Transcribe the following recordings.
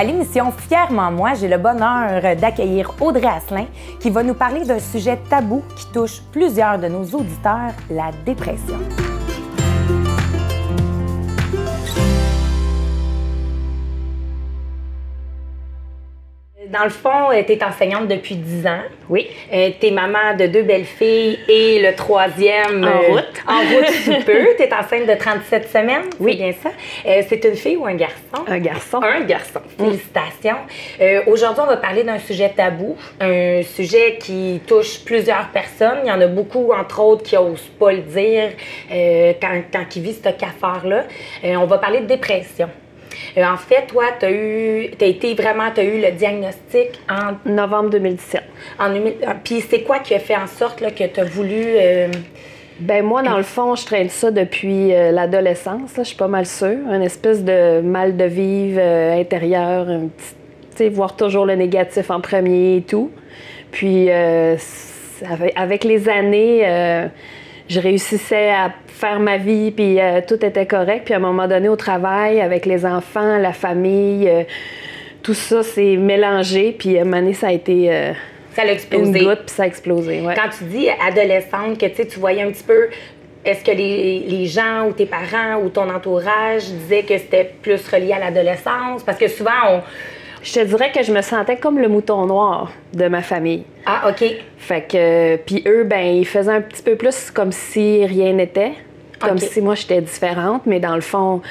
À l'émission Fièrement moi, j'ai le bonheur d'accueillir Audrey Asselin qui va nous parler d'un sujet tabou qui touche plusieurs de nos auditeurs, la dépression. Dans le fond, tu es enseignante depuis 10 ans. Oui. Tu es maman de 2 belles filles et le troisième... En route. En route sous peu. Tu es enceinte de 37 semaines. Oui. C'est bien ça. C'est une fille ou un garçon? Un garçon. Un garçon. Félicitations. Aujourd'hui, on va parler d'un sujet tabou, un sujet qui touche plusieurs personnes. Il y en a beaucoup, entre autres, qui n'osent pas le dire quand ils vivent ce cafard-là. On va parler de dépression. En fait, toi, tu as eu le diagnostic en Novembre 2017. Puis c'est quoi qui a fait en sorte là, que tu as voulu... Ben moi, dans le fond, je traîne ça depuis l'adolescence, je suis pas mal sûre. Une espèce de mal de vivre intérieur, tu sais, voir toujours le négatif en premier et tout. Puis avec les années... je réussissais à faire ma vie, puis tout était correct. Puis à un moment donné, au travail, avec les enfants, la famille, tout ça s'est mélangé. Puis à un moment donné, ça a été ça a explosé. Une goutte, puis ça a explosé. Ouais. Quand tu dis adolescente, que tu voyais un petit peu, est-ce que les gens ou tes parents ou ton entourage disaient que c'était plus relié à l'adolescence? Parce que souvent, Je te dirais que je me sentais comme le mouton noir de ma famille. Ah, OK. Fait que, puis eux, ben ils faisaient un petit peu plus comme si rien n'était. Comme si moi, j'étais différente, mais dans le fond,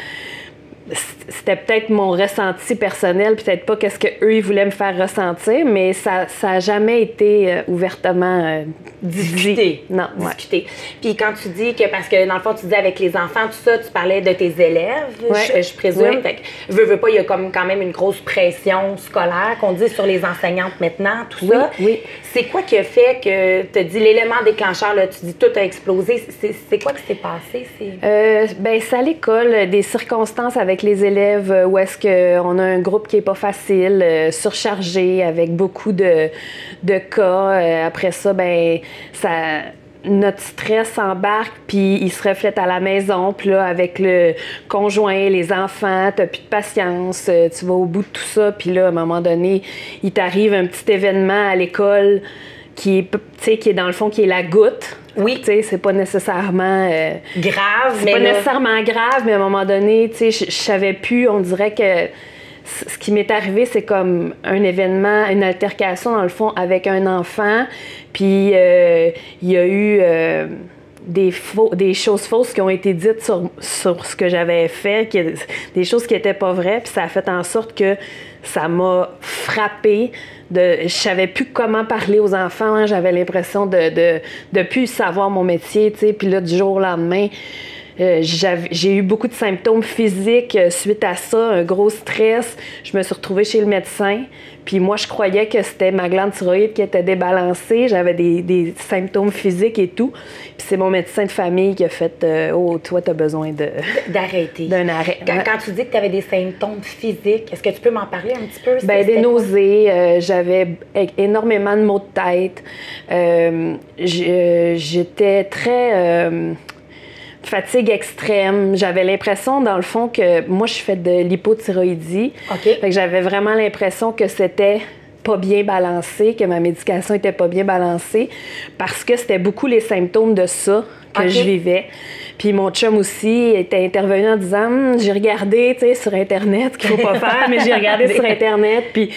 c'était peut-être mon ressenti personnel, peut-être pas qu'est-ce qu'eux, ils voulaient me faire ressentir, mais ça a jamais été ouvertement discuté. Non, discuté. Puis quand tu dis que, parce que dans le fond, tu dis avec les enfants, tout ça, tu parlais de tes élèves, je présume. Ouais. Fait que, veux pas, il y a comme quand même une grosse pression scolaire qu'on dit sur les enseignantes maintenant, tout ça. Oui. C'est quoi qui a fait que tu as dit l'élément déclencheur, là, tu dis tout a explosé. C'est quoi qui s'est passé? Ben c'est à l'école, des circonstances avec les élèves où est-ce qu'on a un groupe qui est pas facile, surchargé, avec beaucoup de cas. Après ça, ben notre stress embarque, puis il se reflète à la maison. Puis là, avec le conjoint, les enfants, t'as plus de patience, tu vas au bout de tout ça. Puis là, à un moment donné, il t'arrive un petit événement à l'école qui est dans le fond, qui est la goutte. Oui. Tu sais, c'est pas nécessairement... grave, c'est pas nécessairement grave, mais à un moment donné, tu sais, je savais plus, on dirait que ce qui m'est arrivé, c'est comme un événement, une altercation, dans le fond, avec un enfant. Puis il y a eu des choses fausses qui ont été dites sur ce que j'avais fait, des choses qui n'étaient pas vraies. Puis ça a fait en sorte que ça m'a frappée. Je savais plus comment parler aux enfants. Hein. J'avais l'impression de plus savoir mon métier, tu sais. Puis là, du jour au lendemain, j'ai eu beaucoup de symptômes physiques suite à ça, un gros stress. Je me suis retrouvée chez le médecin. Puis moi, je croyais que c'était ma glande thyroïde qui était débalancée. J'avais des symptômes physiques et tout. Puis c'est mon médecin de famille qui a fait « Oh, toi, tu as besoin d'arrêter. D'un arrêt. » Quand tu dis que tu avais des symptômes physiques, est-ce que tu peux m'en parler un petit peu? Ben, des nausées, j'avais énormément de maux de tête. J'étais très... fatigue extrême. J'avais l'impression, dans le fond, que moi, je fais de l'hypothyroïdie. OK. Fait que j'avais vraiment l'impression que c'était pas bien balancé, que ma médication était pas bien balancée, parce que c'était beaucoup les symptômes de ça que je vivais. Puis mon chum aussi était intervenu en disant j'ai regardé, tu sais, sur Internet, ce qu'il faut pas faire, mais j'ai regardé sur Internet, puis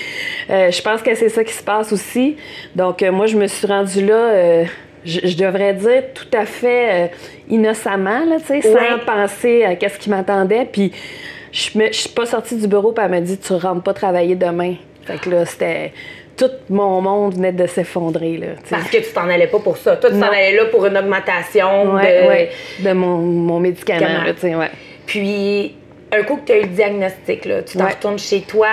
je pense que c'est ça qui se passe aussi. Donc moi, je me suis rendue là... Je devrais dire tout à fait innocemment, là, sans penser à qu'est-ce qui m'attendait. Puis je suis pas sortie du bureau, puis elle m'a dit « Tu rentres pas travailler demain. » Fait que là, c'était... Tout mon monde venait de s'effondrer, là. T'sais. Parce que tu t'en allais pas pour ça. Toi, tu t'en allais là pour une augmentation de mon médicament. Là, Puis, un coup que tu as eu le diagnostic, là, tu t'en retournes chez toi...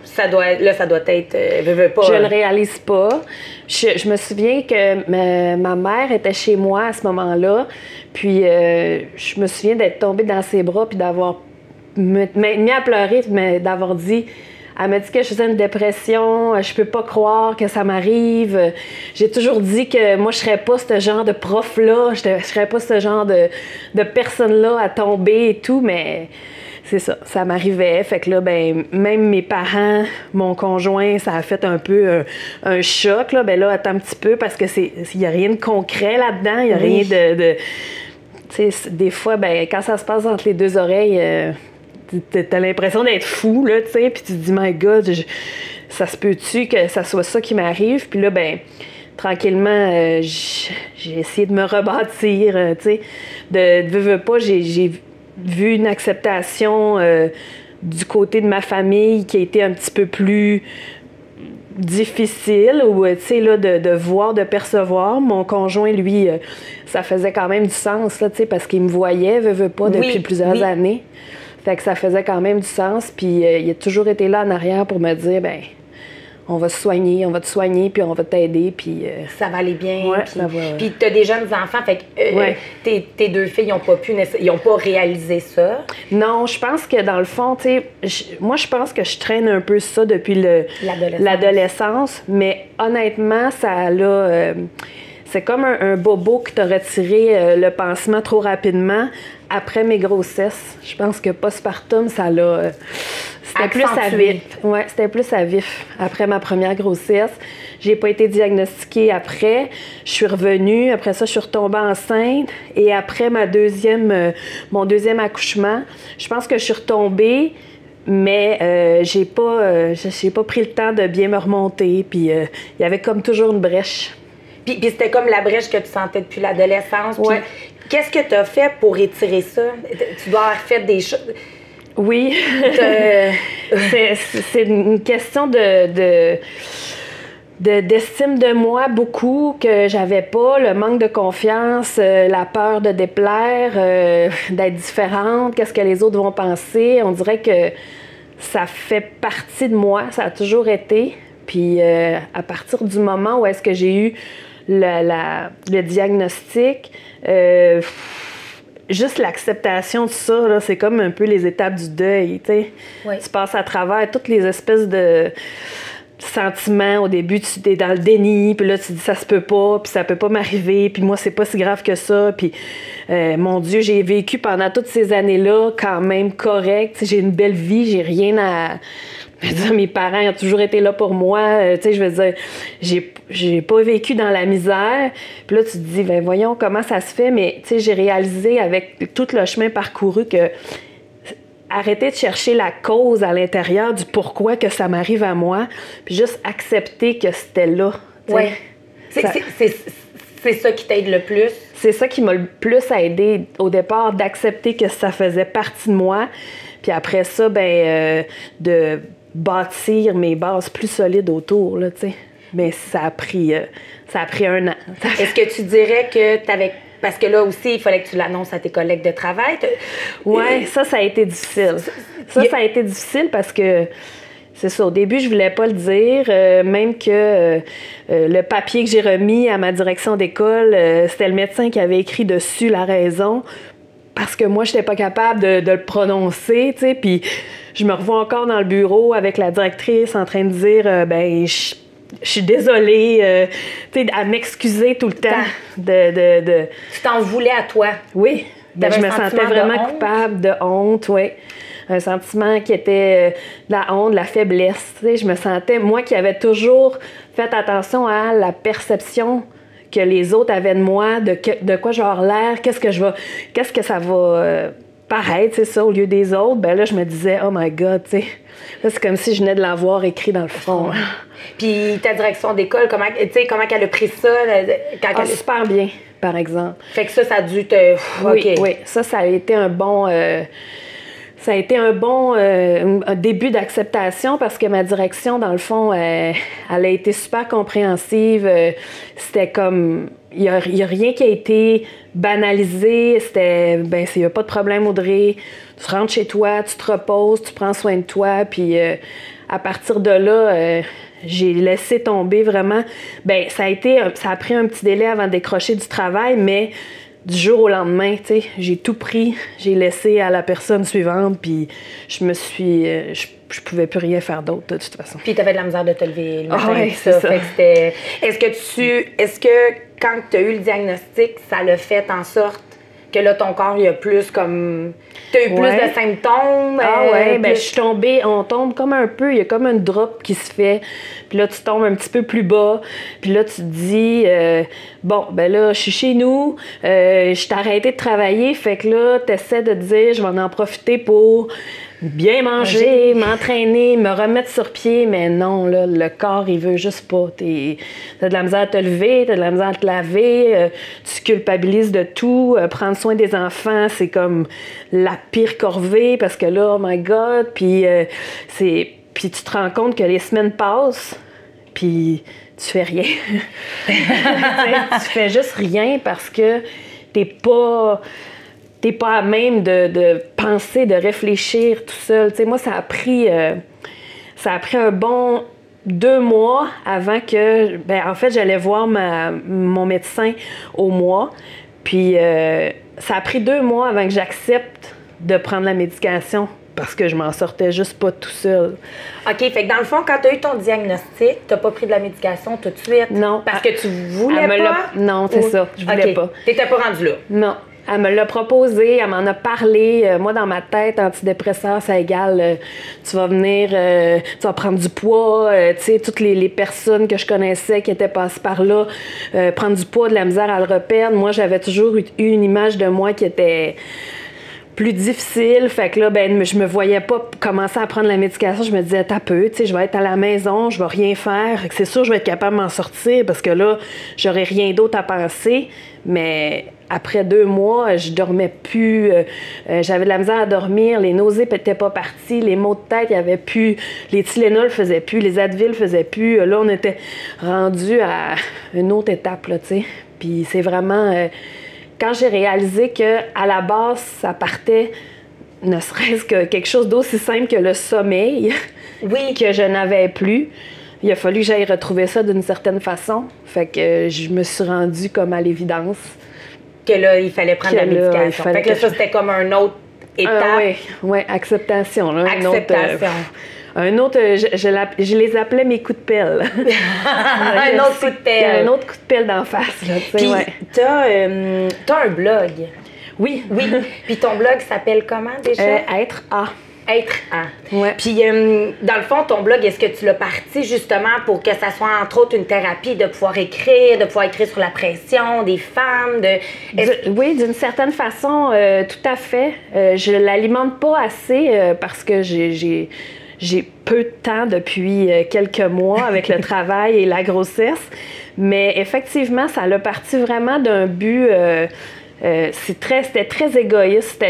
Ça doit être... veux pas. Je le réalise pas. Je me souviens que ma mère était chez moi à ce moment-là. Puis je me souviens d'être tombée dans ses bras puis d'avoir mis à pleurer, mais d'avoir dit... Elle m'a dit que je faisais une dépression, je peux pas croire que ça m'arrive. J'ai toujours dit que moi, je serais pas ce genre de prof-là, je serais pas ce genre de personne-là à tomber et tout, mais... c'est ça, ça m'arrivait. Fait que là, ben, même mes parents, mon conjoint, ça a fait un peu un choc. Là. Ben là, attends un petit peu parce que il n'y a rien de concret là-dedans. Il n'y a rien de tu sais, des fois, ben, quand ça se passe entre les deux oreilles, t'as l'impression d'être fou, là, tu sais. Puis tu te dis, my God, ça se peut-tu que ça soit ça qui m'arrive? Puis là, ben, tranquillement, j'ai essayé de me rebâtir, tu sais. Veux pas, j'ai vu une acceptation du côté de ma famille qui a été un petit peu plus difficile, ou tu sais, là, de voir, de percevoir. Mon conjoint, lui, ça faisait quand même du sens, là, tu sais, parce qu'il me voyait, veut pas, depuis plusieurs années. Fait que ça faisait quand même du sens, puis il a toujours été là en arrière pour me dire, ben on va se soigner, on va te soigner, puis on va t'aider, puis... ça va aller bien. Ouais, puis t'as des jeunes enfants, fait que tes deux filles, ils n'ont pas réalisé ça. Non, je pense que dans le fond, tu sais, moi, je pense que je traîne un peu ça depuis l'adolescence, mais honnêtement, ça l'a... c'est comme un bobo qui t'a retiré le pansement trop rapidement après mes grossesses. Je pense que postpartum, ça l'a... C'était plus à vif. Oui, c'était plus à vif. Après ma première grossesse, j'ai pas été diagnostiquée après. Je suis revenue. Après ça, je suis retombée enceinte. Et après mon deuxième accouchement, je pense que je suis retombée, mais j'ai pas pris le temps de bien me remonter. Puis il y avait comme toujours une brèche. Puis c'était comme la brèche que tu sentais depuis l'adolescence. Ouais. Qu'est-ce que tu as fait pour étirer ça? Tu dois avoir fait des choses... Oui, c'est une question d'estime de moi beaucoup que j'avais pas, le manque de confiance, la peur de déplaire, d'être différente, qu'est-ce que les autres vont penser. On dirait que ça fait partie de moi, ça a toujours été. Puis à partir du moment où est-ce que j'ai eu le diagnostic, juste l'acceptation de ça, là, c'est comme un peu les étapes du deuil, tu sais. Oui. Tu passes à travers toutes les espèces de sentiments. Au début, tu es dans le déni, puis là, tu dis ça se peut pas, puis ça peut pas m'arriver, puis moi, c'est pas si grave que ça, puis mon Dieu, j'ai vécu pendant toutes ces années-là quand même correct. J'ai une belle vie, j'ai rien à... Je veux dire, mes parents ont toujours été là pour moi. Tu sais, je veux dire, j'ai pas vécu dans la misère. Puis là, tu te dis, ben voyons comment ça se fait. Mais tu sais, j'ai réalisé avec tout le chemin parcouru que arrêter de chercher la cause à l'intérieur du pourquoi que ça m'arrive à moi, puis juste accepter que c'était là. Oui. C'est ça qui t'aide le plus? C'est ça qui m'a le plus aidé au départ, d'accepter que ça faisait partie de moi. Puis après ça, ben de bâtir mes bases plus solides autour, là, tu sais. Mais ça a pris 1 an. Est-ce que tu dirais que t'avais... Parce que là aussi, il fallait que tu l'annonces à tes collègues de travail. Oui, ça a été difficile. Ça a été difficile parce que, c'est ça, au début, je voulais pas le dire, même que le papier que j'ai remis à ma direction d'école, c'était le médecin qui avait écrit dessus la raison, parce que moi, je n'étais pas capable de le prononcer, tu sais, puis je me revois encore dans le bureau avec la directrice en train de dire, ben, je suis désolée, tu sais, à m'excuser tout le temps Tu t'en voulais à toi? Oui, ben, je me sentais vraiment coupable, de honte, oui. Un sentiment qui était de la honte, de la faiblesse, tu sais, je me sentais, moi qui avais toujours fait attention à la perception que les autres avaient de moi, de quoi j'aurais l'air, qu'est-ce que ça va paraître, c'est ça, au lieu des autres, ben là, je me disais, oh my God, tu sais, là, c'est comme si je venais de l'avoir écrit dans le front. Puis ta direction d'école, comment elle a pris ça? Super bien, par exemple. Fait que ça a dû te... Oui, ça a été un bon... Ça a été un début d'acceptation parce que ma direction, dans le fond, elle a été super compréhensive. C'était comme... Il n'y a rien qui a été banalisé. C'était, ben, il n'y a pas de problème, Audrey. Tu rentres chez toi, tu te reposes, tu prends soin de toi. Puis à partir de là, j'ai laissé tomber vraiment. Ben, ça a pris un petit délai avant de décrocher du travail, mais... Du jour au lendemain, tu sais, j'ai tout pris, j'ai laissé à la personne suivante, puis je pouvais plus rien faire d'autre, de toute façon. Puis t'avais de la misère de te lever le matin. Oui, c'est ça. Fait que est-ce que quand tu as eu le diagnostic, ça l'a fait en sorte Que là, ton corps, il y a plus comme... T'as eu plus de symptômes? Je suis tombée, on tombe comme un peu, il y a comme un drop qui se fait. Puis là, tu tombes un petit peu plus bas. Puis là, tu te dis, là, je suis chez nous, je t'ai arrêté de travailler. Fait que là, t'essaies de te dire, je vais en profiter pour bien manger, m'entraîner, me remettre sur pied. Mais non, là, le corps, il veut juste pas. T'as de la misère à te lever, t'as de la misère à te laver, tu culpabilises de tout. Prendre soin des enfants, c'est comme la pire corvée parce que là, oh my God, puis tu te rends compte que les semaines passent, puis tu fais rien. Tu fais juste rien parce que t'es pas à même de penser, de réfléchir tout seul. Tu sais, moi, ça a pris un bon 2 mois avant que... en fait, j'allais voir mon médecin au mois. Puis ça a pris 2 mois avant que j'accepte de prendre la médication parce que je m'en sortais juste pas tout seul. OK, fait que dans le fond, quand tu as eu ton diagnostic, tu n'as pas pris de la médication tout de suite? Non. Parce que tu voulais pas? Non, c'est ça. Je voulais pas. Tu n'étais pas rendue là? Non. Elle me l'a proposé, elle m'en a parlé. Moi, dans ma tête, antidépresseur, ça égale tu vas venir, tu vas prendre du poids. Tu sais, toutes les personnes que je connaissais qui étaient passées par là, prendre du poids, de la misère à le reperdre. Moi, j'avais toujours eu une image de moi qui était plus difficile. Fait que là, je me voyais pas commencer à prendre la médication. Je me disais, t'as peu, tu sais, je vais être à la maison, je vais rien faire. C'est sûr, je vais être capable de m'en sortir parce que là, j'aurais rien d'autre à penser. Mais après 2 mois, je dormais plus. J'avais de la misère à dormir. Les nausées n'étaient pas parties. Les maux de tête, il n'y avait plus. Les Tylenol ne faisaient plus. Les Advil ne faisaient plus. Là, on était rendu à une autre étape, là, tu sais. Puis c'est vraiment... quand j'ai réalisé qu'à la base, ça partait ne serait-ce que quelque chose d'aussi simple que le sommeil, que je n'avais plus, il a fallu que j'aille retrouver ça d'une certaine façon. Fait que je me suis rendue comme à l'évidence. Que là, il fallait prendre la médication. Fait que là, ça, c'était comme un autre étape. Oui, acceptation. Là, acceptation. Un autre, je les appelais mes coups de pelle. Un autre coup de pelle. Un autre coup de pelle d'en face. Là, puis, t'as un blog. Oui. Puis ton blog s'appelle comment déjà? Être A. Être A. Ouais. Puis, dans le fond, ton blog, est-ce que tu l'as parti justement pour que ça soit, entre autres, une thérapie de pouvoir écrire sur la pression des femmes? Oui, d'une certaine façon, tout à fait. Je l'alimente pas assez parce que j'ai peu de temps depuis quelques mois avec le travail et la grossesse. Mais effectivement, ça l'a parti vraiment d'un but... c'était très égoïste,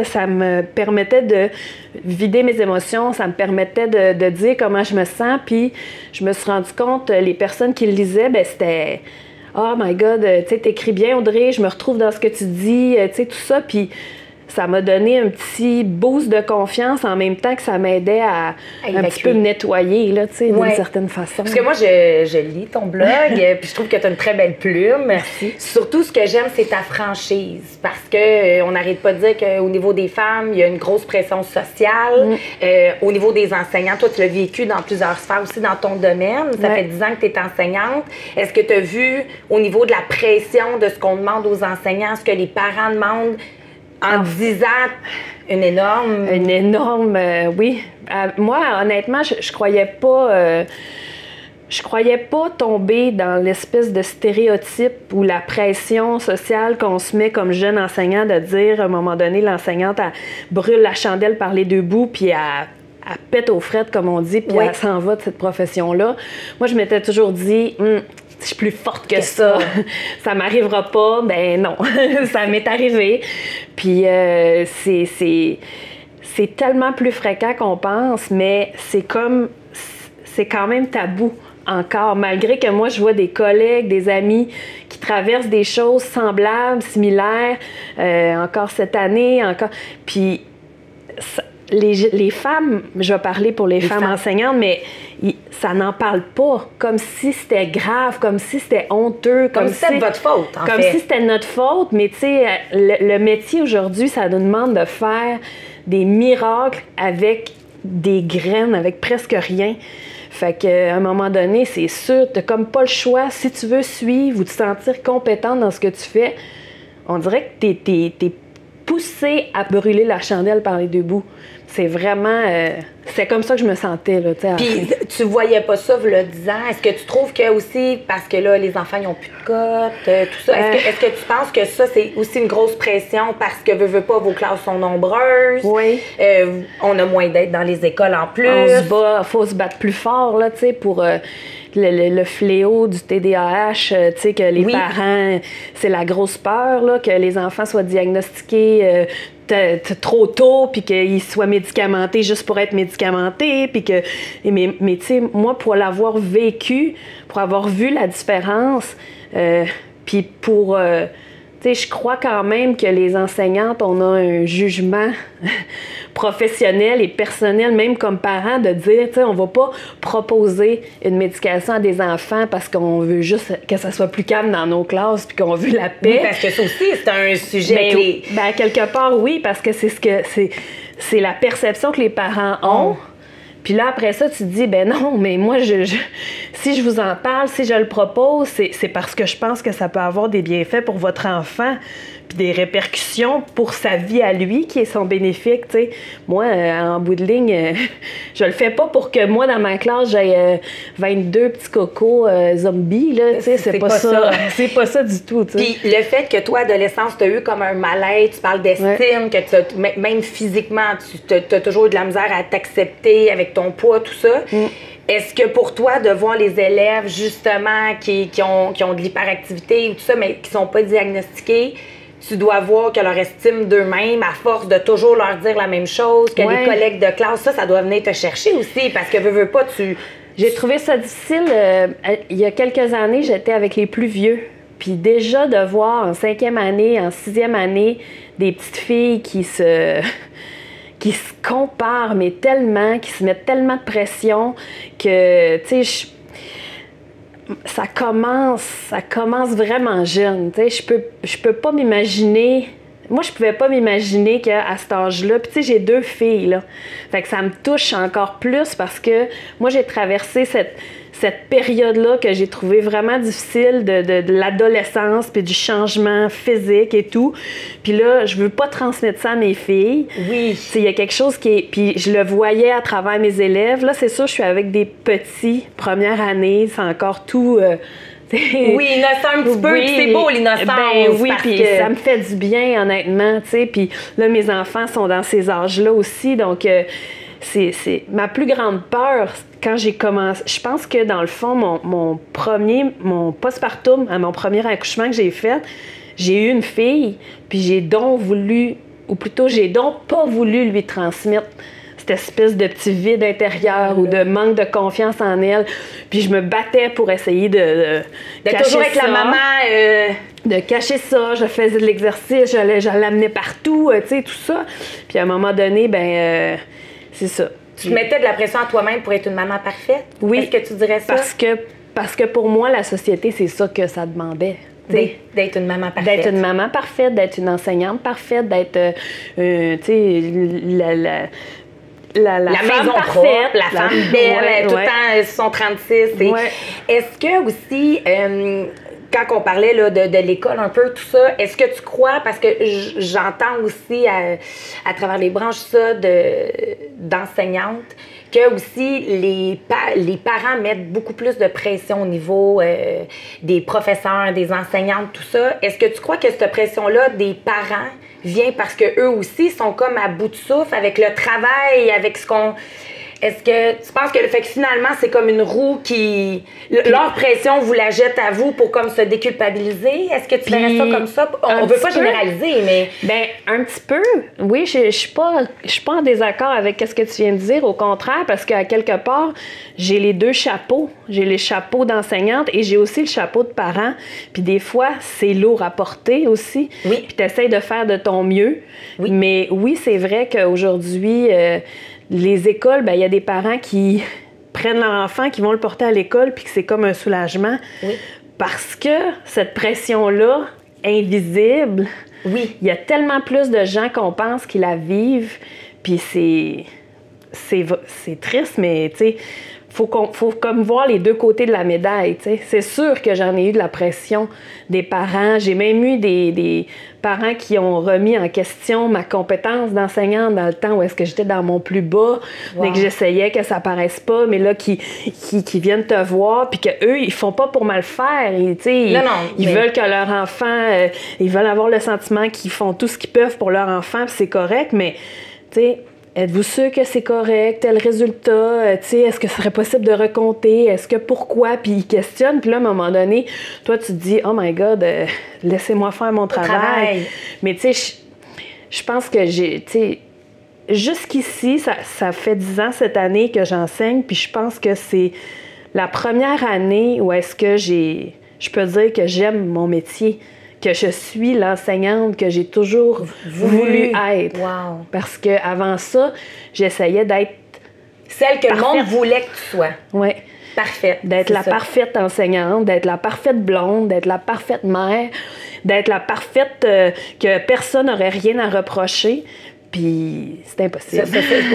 ça me permettait de vider mes émotions, ça me permettait de dire comment je me sens, puis je me suis rendu compte, les personnes qui le lisaient, c'était « Oh my God, tu sais, t'écris bien Audrey, je me retrouve dans ce que tu dis, tu sais, tout ça », puis ça m'a donné un petit boost de confiance en même temps que ça m'aidait à un petit peu me nettoyer, là, tu sais, d'une certaine façon. Parce que moi, je lis ton blog, puis je trouve que tu as une très belle plume. Merci. Surtout, ce que j'aime, c'est ta franchise. Parce que on n'arrête pas de dire qu'au niveau des femmes, il y a une grosse pression sociale. Au niveau des enseignants, toi, tu l'as vécu dans plusieurs sphères aussi dans ton domaine. Ça fait 10 ans que tu es enseignante. Est-ce que tu as vu, au niveau de la pression de ce qu'on demande aux enseignants, ce que les parents demandent, en disant une énorme, oui. Moi, honnêtement, je croyais pas... je croyais pas tomber dans l'espèce de stéréotype ou la pression sociale qu'on se met comme jeune enseignant de dire, à un moment donné, l'enseignante, elle brûle la chandelle par les 2 bouts, puis elle pète aux frettes, comme on dit, puis elle s'en va de cette profession-là. Moi, je m'étais toujours dit... je suis plus forte que ça. Ça m'arrivera pas. Ben non, ça m'est arrivé. Puis c'est tellement plus fréquent qu'on pense, mais c'est quand même tabou encore. Malgré que moi, je vois des collègues, des amis qui traversent des choses semblables, similaires, encore cette année, encore. Puis les femmes, je vais parler pour les femmes enseignantes, mais ça n'en parle pas, comme si c'était grave, comme si c'était honteux. Comme si c'était votre faute, en fait. Comme si c'était notre faute, mais tu sais, le métier aujourd'hui, ça nous demande de faire des miracles avec des graines, avec presque rien. Fait qu'à un moment donné, c'est sûr, t'as comme pas le choix. Si tu veux suivre ou te sentir compétente dans ce que tu fais, on dirait que t'es poussé à brûler la chandelle par les deux bouts. C'est vraiment... c'est comme ça que je me sentais, là, tu sais. Puis, tu voyais pas ça, le 10 ans. Est-ce que tu trouves que aussi, parce que là, les enfants, ils n'ont plus de cote, tout ça, est-ce que tu penses que ça, c'est aussi une grosse pression parce que, veux pas, vos classes sont nombreuses? Oui. On a moins d'aide dans les écoles en plus. On se bat, faut se battre plus fort, là, tu sais, pour... Le fléau du TDAH, tu sais, que les parents, c'est la grosse peur, là, que les enfants soient diagnostiqués trop tôt, puis qu'ils soient médicamentés juste pour être médicamentés, puis que... Mais tu sais, moi, pour l'avoir vécu, pour avoir vu la différence, puis pour... tu sais, je crois quand même que les enseignantes, on a un jugement professionnel et personnel, même comme parents, de dire, tu sais, on va pas proposer une médication à des enfants parce qu'on veut juste que ça soit plus calme dans nos classes puis qu'on veut la paix. Oui, parce que ça aussi, c'est un sujet clé. Ben, quelque part, oui, parce que c'est la perception que les parents ont. Puis là, après ça, tu te dis, ben non, mais moi, si je vous en parle, si je le propose, c'est parce que je pense que ça peut avoir des bienfaits pour votre enfant, puis des répercussions pour sa vie à lui qui sont bénéfiques, tu sais. Moi, en bout de ligne, je le fais pas pour que moi, dans ma classe, j'aie 22 petits cocos zombies, là, tu sais, c'est pas ça. C'est pas ça du tout, tu sais. Puis le fait que toi, adolescence, tu as eu comme un mal-être, tu parles d'estime, que même physiquement, tu as toujours eu de la misère à t'accepter avec ton poids, tout ça. Est-ce que pour toi, de voir les élèves, justement, qui ont de l'hyperactivité ou tout ça, mais qui sont pas diagnostiqués, tu dois voir que leur estime d'eux-mêmes, à force de toujours leur dire la même chose, que les collègues de classe, ça doit venir te chercher aussi, parce que veux pas, tu... J'ai trouvé ça difficile. Il y a quelques années, j'étais avec les plus vieux. Puis déjà de voir en 5e année, en 6e année, des petites filles qui se comparent, mais tellement, qui se mettent tellement de pression que, tu sais, ça commence vraiment jeune. Tu sais, je peux pas m'imaginer... Moi, je pouvais pas m'imaginer qu'à cet âge-là... Puis, tu sais, j'ai 2 filles, là. Fait que ça me touche encore plus parce que moi, j'ai traversé cette période-là que j'ai trouvé vraiment difficile de l'adolescence puis du changement physique et tout. Puis là, je veux pas transmettre ça à mes filles. Oui. Il y a quelque chose qui est... Puis je le voyais à travers mes élèves. Là, c'est sûr, je suis avec des petits, première année, c'est encore tout... oui, innocent un petit peu, puis c'est beau l'innocence. Ben oui, puis ça me fait du bien, honnêtement, tu sais. Puis là, mes enfants sont dans ces âges-là aussi, donc c'est ma plus grande peur quand j'ai commencé. Je pense que dans le fond, mon postpartum, à mon premier accouchement que j'ai fait, j'ai eu une fille, puis j'ai donc pas voulu lui transmettre cette espèce de petit vide intérieur ou de manque de confiance en elle. Puis je me battais pour essayer de cacher toujours être ça, la maman. De cacher ça. Je faisais de l'exercice, je l'amenais partout, tu sais, tout ça. Puis à un moment donné, c'est ça. Tu mettais de la pression à toi-même pour être une maman parfaite? Oui. Est-ce que tu dirais ça? Parce que pour moi, la société, c'est ça que ça demandait. D'être une maman parfaite. D'être une maman parfaite, d'être une enseignante parfaite, d'être, tu sais, la maison parfaite, propre, la femme belle, tout le temps 136. Est-ce que aussi, quand on parlait là, de l'école un peu, tout ça, est-ce que tu crois, parce que j'entends aussi à travers les branches ça d'enseignantes, que aussi les parents mettent beaucoup plus de pression au niveau des professeurs, des enseignantes, tout ça. Est-ce que tu crois que cette pression-là des parents vient parce qu'eux aussi sont comme à bout de souffle avec le travail, avec ce qu'on... Est-ce que tu penses que le fait que finalement, c'est comme une roue qui... Leur pression vous la jette à vous pour comme se déculpabiliser? Est-ce que tu verrais ça comme ça? On veut pas généraliser, mais... Ben un petit peu. Oui, je suis pas en désaccord avec ce que tu viens de dire. Au contraire, parce qu'à quelque part, j'ai les 2 chapeaux. J'ai les chapeaux d'enseignante et j'ai aussi le chapeau de parent. Puis des fois, c'est lourd à porter aussi. Oui. Puis tu essaies de faire de ton mieux. Oui. Mais oui, c'est vrai qu'aujourd'hui... les écoles, il y a des parents qui prennent leur enfant, qui vont le porter à l'école, puis que c'est comme un soulagement. Oui. Parce que cette pression-là, invisible, oui. Il y a tellement plus de gens qu'on pense qui la vivent, puis c'est triste, mais tu sais, faut comme voir les deux côtés de la médaille, tu sais. C'est sûr que j'en ai eu de la pression des parents. J'ai même eu des parents qui ont remis en question ma compétence d'enseignante dans le temps où est-ce que j'étais dans mon plus bas, mais que j'essayais que ça paraisse pas, mais là, qui viennent te voir, puis qu'eux, ils font pas pour mal faire. Ils veulent que leur enfant, ils veulent avoir le sentiment qu'ils font tout ce qu'ils peuvent pour leur enfant, puis c'est correct, mais, tu sais, êtes-vous sûr que c'est correct, tel résultat? Est-ce que ce serait possible de recompter? Est-ce que pourquoi? Puis ils questionnent. Puis là, à un moment donné, toi, tu te dis, oh my God, laissez-moi faire mon travail. Mais tu sais, je pense que jusqu'ici, ça fait 10 ans cette année que j'enseigne. Puis je pense que c'est la première année où est-ce que je peux dire que j'aime mon métier, que je suis l'enseignante que j'ai toujours voulu être. Wow. Parce qu'avant ça, j'essayais d'être celle que parfaite. Le monde voulait que tu sois. Oui. Parfaite. D'être la parfaite enseignante, d'être la parfaite blonde, d'être la parfaite mère, d'être la parfaite que personne n'aurait rien à reprocher. Puis c'est impossible.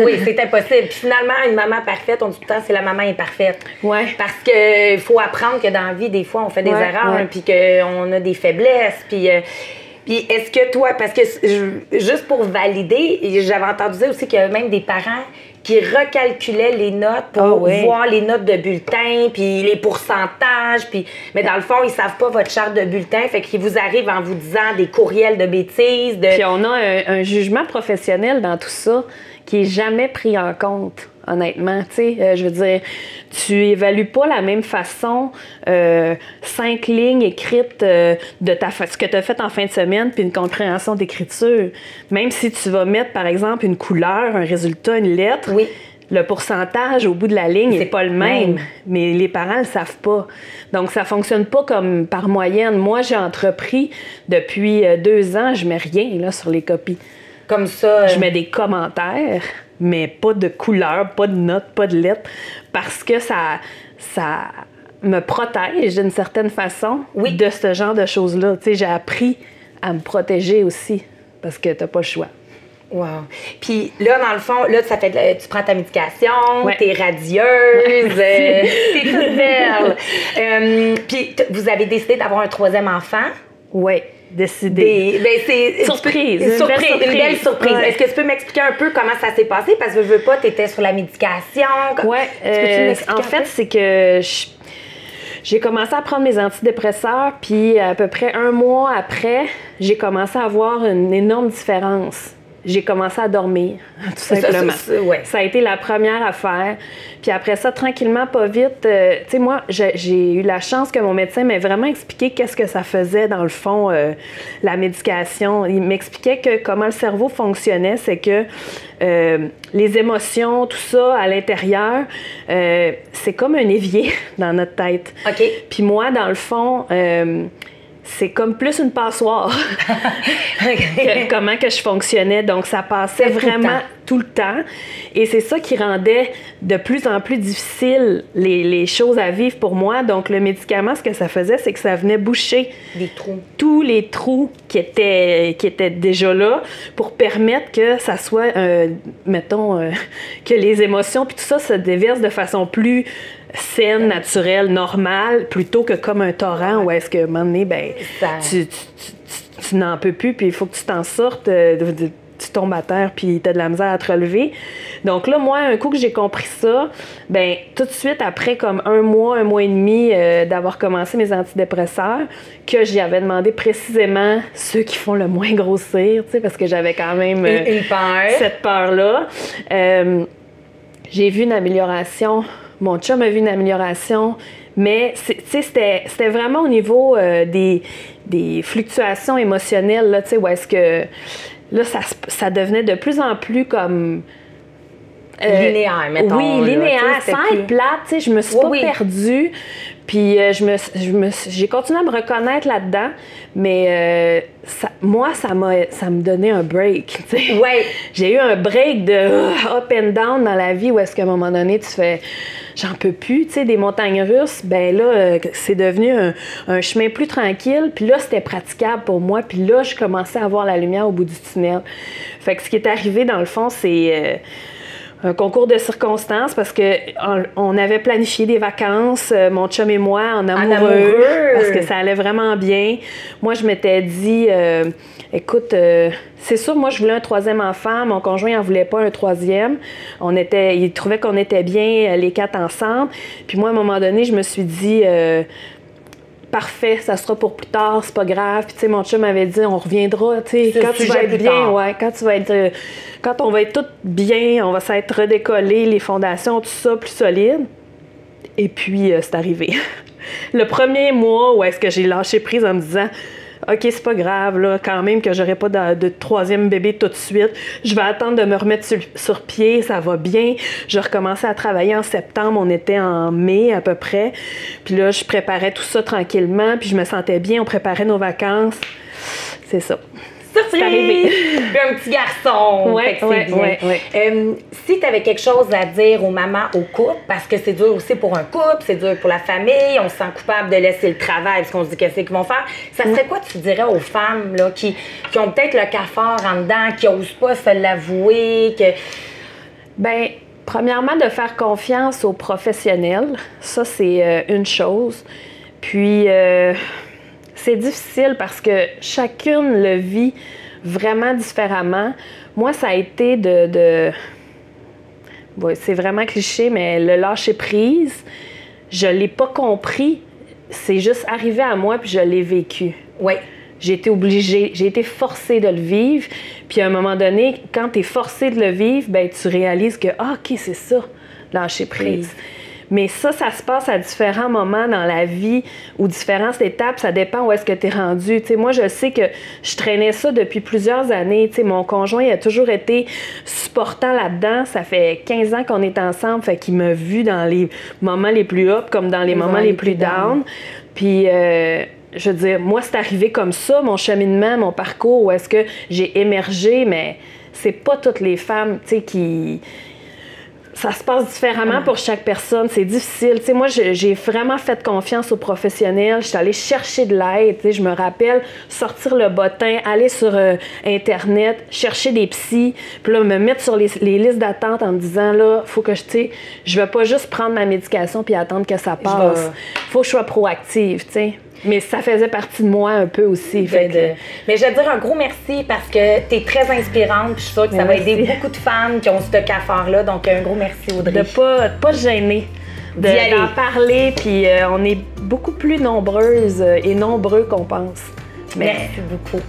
Oui, c'est impossible. Puis finalement, une maman parfaite, on dit tout le temps, c'est la maman imparfaite. Ouais. Parce qu'il faut apprendre que dans la vie, des fois, on fait des erreurs, puis qu'on a des faiblesses. Puis est-ce que toi, parce que juste pour valider, j'avais entendu dire aussi qu'il y avait même des parents qui recalculaient les notes pour voir les notes de bulletin, puis les pourcentages, mais dans le fond, ils savent pas votre charte de bulletin, fait qu'ils vous arrivent en vous disant des courriels de bêtises. Puis on a un jugement professionnel dans tout ça qui est jamais pris en compte, honnêtement. Je veux dire, tu évalues pas la même façon 5 lignes écrites de ce que tu as fait en fin de semaine puis une compréhension d'écriture. Même si tu vas mettre, par exemple, une couleur, un résultat, une lettre, le pourcentage au bout de la ligne n'est pas le même. Mais les parents ne le savent pas. Donc, ça ne fonctionne pas comme par moyenne. Moi, j'ai entrepris depuis 2 ans, je ne mets rien là, sur les copies. Comme ça. Je mets des commentaires, mais pas de couleurs, pas de notes, pas de lettres, parce que ça me protège d'une certaine façon de ce genre de choses-là. Tu sais, j'ai appris à me protéger aussi, parce que t'as pas le choix. Wow. Puis là, dans le fond, là, tu prends ta médication, t'es radieuse, t'es toute belle. Puis vous avez décidé d'avoir un 3e enfant? Oui. Décidé. C'est surprise. Une belle surprise. Ouais. Est-ce que tu peux m'expliquer un peu comment ça s'est passé? Parce que je veux pas, tu étais sur la médication. Oui. En fait, c'est que j'ai commencé à prendre mes antidépresseurs, puis à peu près 1 mois après, j'ai commencé à avoir une énorme différence. J'ai commencé à dormir, tout simplement. Ça a été la première affaire. Puis après ça, tranquillement, pas vite, tu sais, moi, j'ai eu la chance que mon médecin m'ait vraiment expliqué qu'est-ce que ça faisait, dans le fond, la médication. Il m'expliquait que comment le cerveau fonctionnait, c'est que les émotions, tout ça, à l'intérieur, c'est comme un évier dans notre tête. OK. Puis moi, dans le fond... c'est comme plus une passoire. Comment que je fonctionnais. Donc, ça passait vraiment tout le temps. Et c'est ça qui rendait de plus en plus difficile les choses à vivre pour moi. Donc, le médicament, ce que ça faisait, c'est que ça venait boucher tous les trous qui étaient déjà là pour permettre que ça soit, que les émotions puis tout ça se déverse de façon plus saine, naturelle, normale, plutôt que comme un torrent où est-ce que, à un moment donné, tu n'en peux plus, puis il faut que tu t'en sortes, tu tombes à terre, puis tu as de la misère à te relever. Donc là, moi, un coup que j'ai compris ça, tout de suite, après comme 1 mois et demi d'avoir commencé mes antidépresseurs, que j'y avais demandé précisément ceux qui font le moins grossir, tu sais, parce que j'avais quand même une peur. Cette peur-là. J'ai vu une amélioration. Mon chum a vu une amélioration, mais c'était vraiment au niveau des fluctuations émotionnelles, là, où est-ce que là, ça devenait de plus en plus comme... linéaire, mettons. Oui, linéaire, sans être plate, je me suis pas perdue. Puis j'ai continué à me reconnaître là-dedans, mais ça me donnait un break. Ouais. J'ai eu un break de up and down dans la vie où est-ce qu'à un moment donné, tu fais j'en peux plus, des montagnes russes, là, c'est devenu un chemin plus tranquille, puis là, c'était praticable pour moi, puis là, je commençais à voir la lumière au bout du tunnel. Fait que ce qui est arrivé, dans le fond, c'est... un concours de circonstances parce qu'on avait planifié des vacances, mon chum et moi, en amoureux, parce que ça allait vraiment bien. Moi, je m'étais dit, écoute, c'est sûr, moi, je voulais un 3e enfant. Mon conjoint n'en voulait pas un 3e. Il trouvait qu'on était bien les 4 ensemble. Puis moi, à un moment donné, je me suis dit... parfait, ça sera pour plus tard, c'est pas grave. Puis tu sais, mon chum m'avait dit, on reviendra, tu sais, quand tu vas être bien, ouais, quand on va être toutes bien, on va s'être redécollé, les fondations, tout ça, plus solide. Et puis, c'est arrivé. Le premier mois où est-ce que j'ai lâché prise en me disant, OK, c'est pas grave, là, quand même que j'aurai pas de 3e bébé tout de suite. Je vais attendre de me remettre sur pied, ça va bien. Je recommençais à travailler en septembre, on était en mai à peu près. Puis là, je préparais tout ça tranquillement, puis je me sentais bien, on préparait nos vacances. C'est ça. Surprise! Puis un petit garçon. Ouais. Si tu avais quelque chose à dire aux mamans, au couple, parce que c'est dur aussi pour un couple, c'est dur pour la famille, on se sent coupable de laisser le travail parce qu'on se dit qu'est-ce qu'ils vont faire. Ça serait quoi, tu dirais, aux femmes là, qui ont peut-être le cafard en dedans, qui n'osent pas se l'avouer? Bien, premièrement, de faire confiance aux professionnels. Ça, c'est une chose. Puis... c'est difficile parce que chacune le vit vraiment différemment. Moi, ça a été bon, c'est vraiment cliché, mais le lâcher prise, je ne l'ai pas compris. C'est juste arrivé à moi, puis je l'ai vécu. Oui. J'ai été obligée, j'ai été forcée de le vivre. Puis à un moment donné, quand tu es forcée de le vivre, ben tu réalises que, OK, c'est ça, lâcher prise. Mais ça se passe à différents moments dans la vie ou différentes étapes. Ça dépend où est-ce que tu es rendu. T'sais, moi, je sais que je traînais ça depuis plusieurs années. T'sais, mon conjoint il a toujours été supportant là-dedans. Ça fait 15 ans qu'on est ensemble. Fait qu'il m'a vu dans les moments les plus up comme dans les moments les plus down. Puis... je veux dire, moi, c'est arrivé comme ça, mon cheminement, mon parcours, où est-ce que j'ai émergé, mais c'est pas toutes les femmes, tu sais, qui... Ça se passe différemment pour chaque personne, c'est difficile. Tu sais, moi, j'ai vraiment fait confiance aux professionnels. Je suis allée chercher de l'aide. Tu sais, je me rappelle sortir le bottin, aller sur Internet, chercher des psys, puis là, me mettre sur les listes d'attente en me disant, là, faut que je vais pas juste prendre ma médication puis attendre que ça passe. Faut que je sois proactive, tu sais. Mais ça faisait partie de moi un peu aussi. Mais je vais te dire un gros merci parce que tu es très inspirante. Puis je suis sûre que ça va aider beaucoup de femmes qui ont ce cafard-là. Donc, un gros merci, Audrey. De pas se gêner, d'en parler. Puis on est beaucoup plus nombreuses et nombreux qu'on pense. Merci beaucoup.